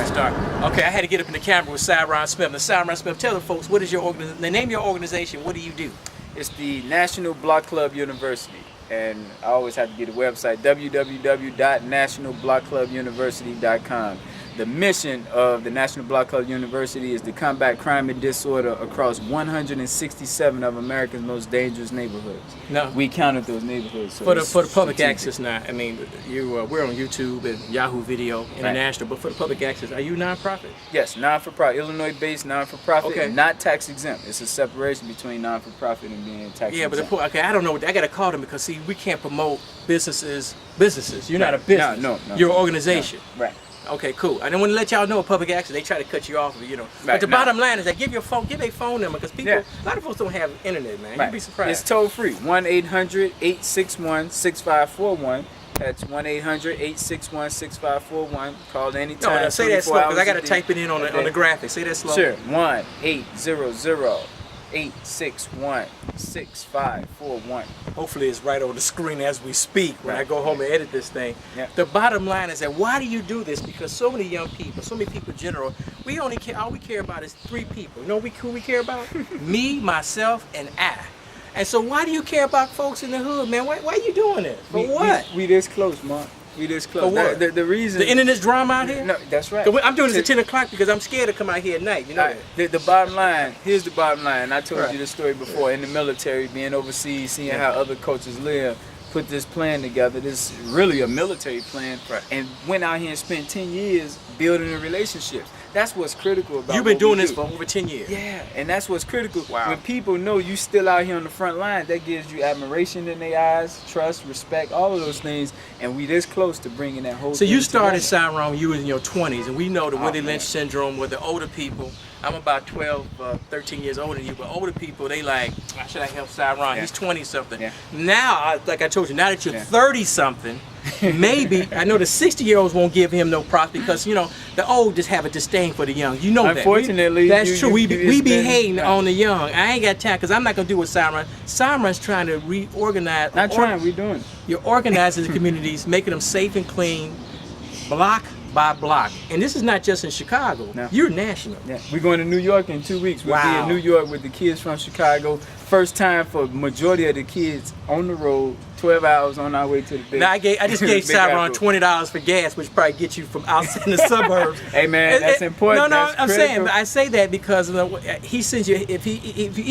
start. Okay, I had to get up in the camera with Syron Smith. Now, Syron Smith, tell the folks, what is your organization? Name your organization. What do you do? It's the National Block Club University. And I always have to get a website, www.nationalblockclubuniversity.com. The mission of the National Block Club University is to combat crime and disorder across 167 of America's most dangerous neighborhoods. No. We counted those neighborhoods. So for the public access now, I mean, we're on YouTube and Yahoo Video International, but for the public access, are you nonprofit? Yes, non-for-profit, Illinois-based non-for-profit, Okay. not tax-exempt. It's a separation between non-for-profit and being tax-exempt. Yeah, but okay, I don't know. I got to call them because see, we can't promote businesses. You're not a business. No. You're an organization. No. Right. Okay, cool. I don't want to let y'all know public access. They try to cut you off, But the bottom line is that give a phone number because people, a lot of folks don't have internet, man. You'd be surprised. It's toll free. 1-800-861-6541. That's 1-800-861-6541. Call anytime. No, say that slow because I got to type it in on the graphic. Say that slow. Sure. 1-800-861-6541. Hopefully it's right on the screen as we speak when I go home and edit this thing. Yeah. The bottom line is that why do you do this? Because so many young people, so many people in general, all we care about is 3 people. You know who we care about? Me, myself, and I. And so why do you care about folks in the hood, man? Why are you doing it? For what? We this close, Mark. We this close. For what? The reason... The internet's drama out here? No, that's right. I'm doing this at 10 o'clock because I'm scared to come out here at night. You know that? The bottom line, here's the bottom line. I told you this story before. In the military, being overseas, seeing how other coaches live, put this plan together. This is really a military plan. Right. And went out here and spent 10 years building the relationships. That's what's critical about You've been doing this for over 10 years. Yeah, and that's what's critical. Wow. When people know you still out here on the front line, that gives you admiration in their eyes, trust, respect, all of those things. And we this close to bringing that whole thing you started together. Syron when you was in your 20s, and we know the Willie Lynch syndrome with the older people. I'm about 12, 13 years older than you, but older people, they like, why should I help Syron? Yeah. He's 20-something. Yeah. Now, like I told you, now that you're 30-something, maybe, I know the 60-year-olds won't give him no props because, the old just have a disdain for the young. You know that. Unfortunately, that's true. We be hating on the young. I ain't got time because I'm not going to do what Syron. Syron's trying to reorganize. Not trying, we doing it. You're organizing the communities, making them safe and clean, block by block. And this is not just in Chicago. No. You're national. Yeah. We're going to New York in 2 weeks. We'll be in New York with the kids from Chicago. First time for majority of the kids on the road, 12 hours on our way to the big. Now I just gave Syron $20 for gas, which probably gets you from outside in the suburbs. Hey man, that's important. No, that's I'm critical. saying, but I say that because he sends you, if you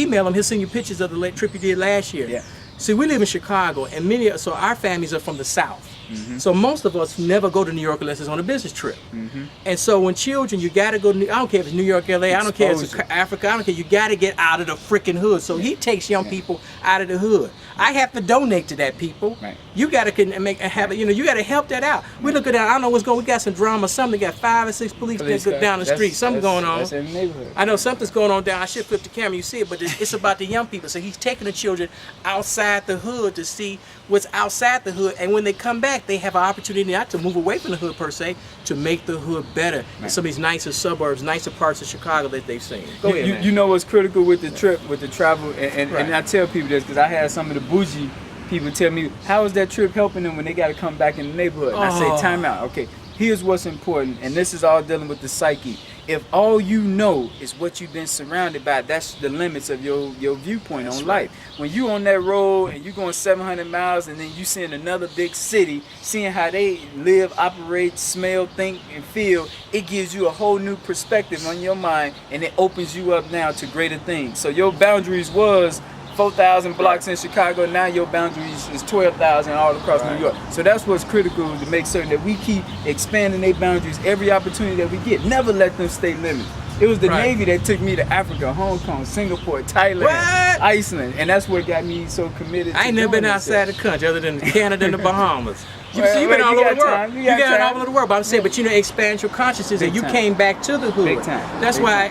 email him, he'll send you pictures of the trip you did last year. Yeah. See, we live in Chicago, and so our families are from the South. Mm-hmm. So most of us never go to New York unless it's on a business trip. Mm-hmm. And so when children, you got to go to I don't care if it's New York, LA, I don't care if it's Africa, I don't care, you got to get out of the freaking hood. So he takes young people out of the hood. I have to donate to that, people. Right. You got to you got to help that out. We look at that, I don't know what's going on, we got some drama, something, got 5 or 6 police down the street, something going on. That's in the neighborhood. I know something's going on down, I should flip the camera, you see it, but it's about the young people. So he's taking the children outside the hood to see what's outside the hood, and when they come back, they have an opportunity not to move away from the hood per se, to make the hood better. Right. Some of these nicer suburbs, nicer parts of Chicago that they've seen. Go ahead, man. You know what's critical with the trip, with the travel, and I tell people this because I had some of the bougie people tell me, how is that trip helping them when they got to come back in the neighborhood? And I say, time out. Okay, here's what's important, and this is all dealing with the psyche. If all you know is what you've been surrounded by, that's the limits of your viewpoint on life. When you on that road and you going 700 miles and then you see in another big city, seeing how they live, operate, smell, think, and feel, it gives you a whole new perspective on your mind, and it opens you up now to greater things. So your boundaries was 4,000 blocks in Chicago, now your boundaries is 12,000 all across New York. So that's what's critical, to make certain that we keep expanding their boundaries every opportunity that we get. Never let them stay limited. It was the Navy that took me to Africa, Hong Kong, Singapore, Thailand, Iceland, and that's what got me so committed. I ain't never been outside the country other than Canada and the Bahamas. You've been all over the world. You got all over the world, but I'm saying, but expand your consciousness, and you came back to the hood. Big time. That's why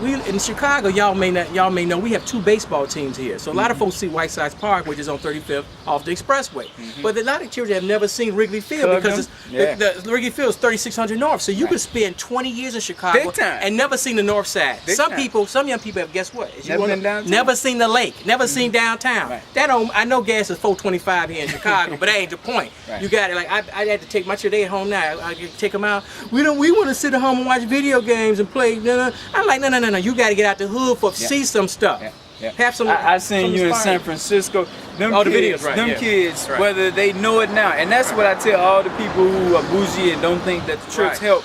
we in Chicago, y'all may know we have 2 baseball teams here. So a lot of folks see White Sox Park, which is on 35th off the Expressway. But a lot of children have never seen Wrigley Field because the Wrigley Field is 3600 North. So you could spend 20 years in Chicago and never never seen the north side. Big Some time. some young people have, guess what? Never been downtown. Never seen the lake, never seen downtown. Right. That don't, I know gas is $4.25 here in Chicago, but that ain't the point. Right. You got it. Like I had to take my children, they at home now. I take them out. We want to sit at home and watch video games and play. I'm like, no. You got to get out the hood for see some stuff. Yeah. Yeah. Have some. I seen some you in inspiring. San Francisco. Them Oh, the kids, videos, right, them yeah. kids, Right. whether they know it now, and that's what I tell all the people who are bougie and don't think that the trips Right. help.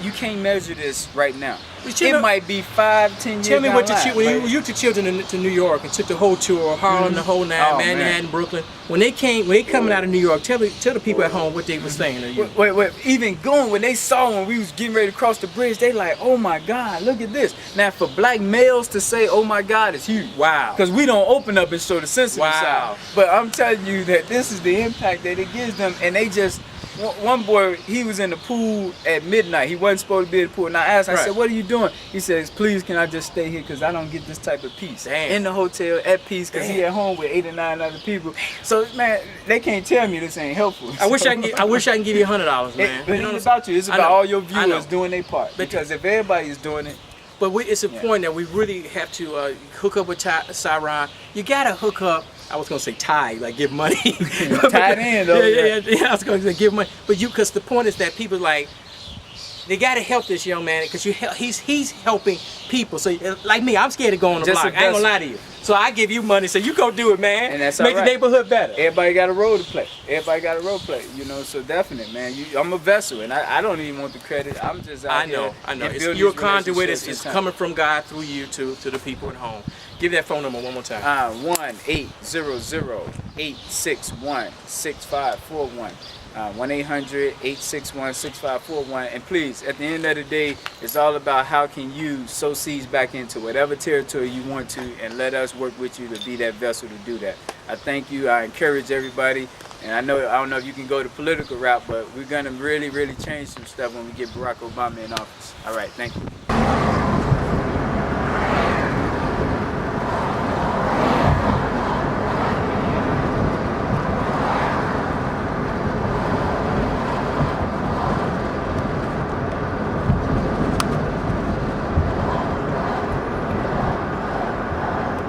You can't measure this right now. But you It know- might be 5-10 years. Tell me down what the line, when but- you took children to New York and took the whole tour, Harlem, the whole nine, Oh, Manhattan, man. Brooklyn. When they coming out of New York, tell the people at home what they were saying to you. Wait, even going, when they saw when we was getting ready to cross the bridge, they like, oh my God, look at this. Now for black males to say, oh my God, is huge. Wow. Because we don't open up and show the sensitive Wow. side. But I'm telling you that this is the impact that it gives them, and they just, one boy, he was in the pool at midnight. He wasn't supposed to be in the pool. And I asked, I Right. said, what are you doing? He says, please, can I just stay here because I don't get this type of peace. Damn. In the hotel, at peace, because he at home with 8 or 9 other people. So, man, they can't tell me this ain't helpful. I wish I can give you $100, man. But You know it's what I'm about you. It's I about know. all your I know. viewers doing their part. Because if everybody is doing it, But it's important that we really have to hook up with Syron. You gotta hook up. I was gonna say tie, like give money. Tied in, though. Yeah. I was gonna say give money, but because the point is that people like they gotta help this young man because he's helping people. So like me, I'm scared to go on the Just block. a I ain't gonna vessel. lie to you. So I give you money, so you go do it, man. And that's make all right. the neighborhood better. everybody got a role to play. Everybody got a role to play, you know. So definitely, man. I'm a vessel, and I don't even want the credit. I'm just out I know. here and It's, building you're a these conduit. relationships It's in time. coming from God through you to the people at home. Give that phone number one more time. 1-800-861-6541. 1-800-861-6541. And please, at the end of the day, it's all about how can you sow seeds back into whatever territory you want to, and let us work with you to be that vessel to do that. I thank you. I encourage everybody. And I don't know if you can go the political route, but we're gonna really, really change some stuff when we get Barack Obama in office. All right, thank you.